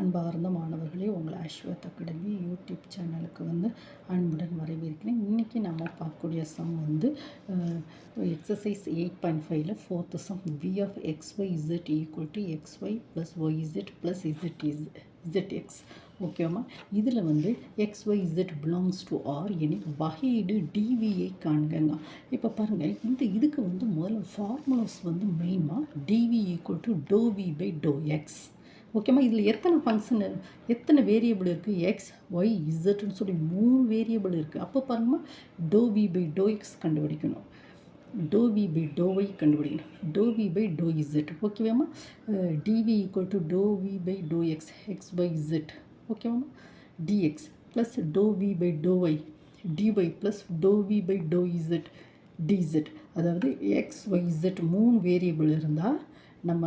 அன்பார்ந்த மாணவர்களே, உங்கள் ஐஸ்வர்த் அகாடமி யூடியூப் சேனலுக்கு அன்புடன் வரவேற்கிறேன். இன்றைக்கி நம்ம பார்க்கக்கூடிய சம் எக்ஸசைஸ் 8.5ல fourth sum v of xyz equal to xy plus yz plus zx. ஓகேவா? இதில் xyz belongs to R எனில் வகையீடு dvயை காண்கங்க. இப்போ பாருங்கள், இதுக்கு முதல்ல ஃபார்முலாஸ் மெயினாக dv equal to dou v by dou x. ஓகேம்மா, இதில் எத்தனை ஃபங்க்ஷன், எத்தனை வேரியபிள் இருக்குது? எக்ஸ் ஒய் இசட்னு சொல்லி 3 வேரியபிள் இருக்குது. அப்போ பாருங்கம்மா, doe we by doe x கண்டுபிடிக்கணும், doe we by doe y கண்டுபிடிக்கணும், doe we by doe z. ஓகேவாம்மா, dv equal to doe we by doe x, x by z. ஓகேவாம்மா, dx plus doe we by doe y, dy plus doe we by doe z, dz. அதாவது x y z 3 variable இருந்தால் நம்ம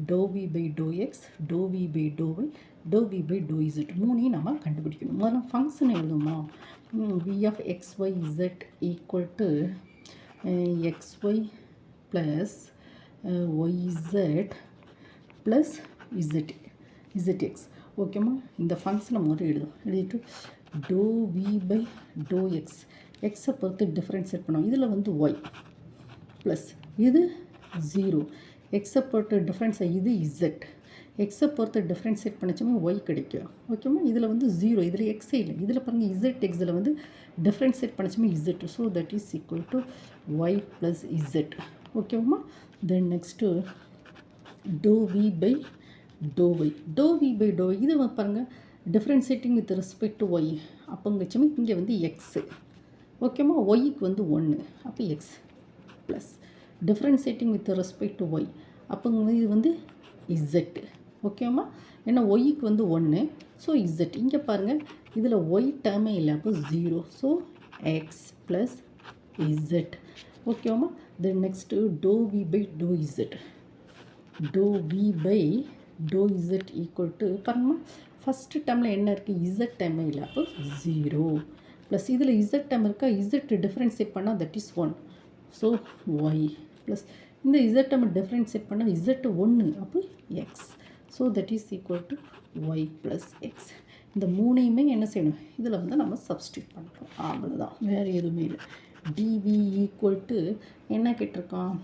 doe we by doe X, doe we by doe Y, doe we by doe z 3ஐயும் நம்ம கண்டுபிடிக்கணும். முதல்ல function எழுதுமா, v of x y z equal to x y plus y z plus z x. ஓகேம்மா, இந்த ஃபங்க்ஷனை முதல்ல எழுதிட்டு doe we by doe x, எக்ஸை பொறுத்து டிஃப்ரென்ஷியேட் பண்ணோம். இதில் ஒய் ப்ளஸ் இது 0, எக்ஸை பொறுத்து டிஃப்ரென்ஸை இது இசட், எக்ஸை பொறுத்து டிஃப்ரென்ஷியேட் பண்ணிச்சோம்னா ஒய் கிடைக்கும். ஓகேம்மா, இதில் 0, இதில் எக்ஸே இல்லை. இதில் பாருங்கள், இசட் எக்ஸில் டிஃப்ரென்ஷியேட் பண்ணிச்சோம்னா z. So that is equal to Y plus z. ஓகேம்மா, then next doe we by doe Y, doe we by doe y. இதை பாருங்கள், differentiating with respect to y. அப்போங்கச்சோம்னா இங்கே எக்ஸு. ஓகேம்மா, ஒய்க்கு 1, அப்போ x plus differentiating with respect to y. அப்போங்க இது இசட். ஓகேம்மா, ஏன்னா ஒய்க்கு 1, ஸோ இசட். இங்கே பாருங்கள், இதில் ஒய் டேர்மே இல்லை, அப்போ 0, ஸோ எக்ஸ் ப்ளஸ் இசட். ஓகேம்மா, then next doe we by doe z, doe we by doe z equal to பாருங்கம்மா, ஃபஸ்ட்டு டேர்மில் என்ன இருக்குது? இசட் டேர்மே இல்லை, அப்போ 0 ப்ளஸ் இதில் இசட் டேர்ம் இருக்கா, இசட் டிஃப்ரென்ஷியேட் பண்ணால் that is 1, so Y plus இந்த இசட் நம்ம டிஃப்ரென்ஷியேட் பண்ணால் இசட் 1, அப்போ X. So that is equal to Y plus X. இந்த 3ஐயுமே என்ன செய்யணும்? இதில் நம்ம சப்ஸ்டியூட் பண்ணுறோம், அவ்வளோதான், வேறு எதுவுமே இல்லை. டிவி ஈக்குவல் டு என்ன கேட்டிருக்கான்?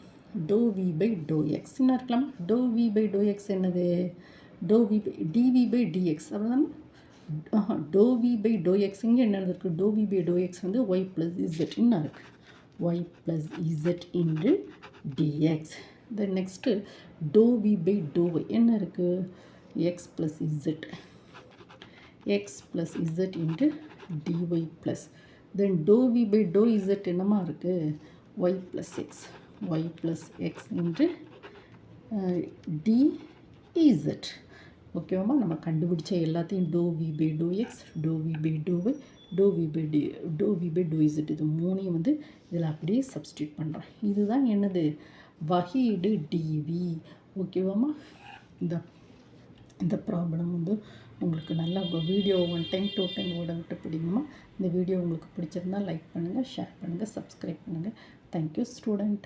Doe we by doe x என்ன இருக்கலாமா? Doe we by doe x என்னது? Doe we by dv by dx, அவ்வளோதானே. Doe we by doe x இங்கே என்ன இருக்குது? Doe we by doe x y plus z என்ன இருக்குது? y plus z into dx. Then next dou v by dou y என்ன இருக்கு? x plus z, x plus z into dy plus. Then dou v by dou z என்னமா இருக்கு? y plus x into dz. ஓகேவாம்மா, நம்ம கண்டுபிடிச்ச எல்லாத்தையும் doe we by doe X, doe we by doe Y, doe we by doe Z, இது 3ஐயும் இதில் அப்படியே substitute பண்ணுறோம். இதுதான் என்னது? வகையீடு டிவி. ஓகேவாம்மா, இந்த ப்ராப்ளம் உங்களுக்கு நல்லா வீடியோ 1 டைம் 2 டைம் ஓட விட்டு பிடிக்குமா? இந்த வீடியோ உங்களுக்கு பிடிச்சிருந்தால் லைக் பண்ணுங்கள், ஷேர் பண்ணுங்கள், சப்ஸ்கிரைப் பண்ணுங்கள். Thank you student.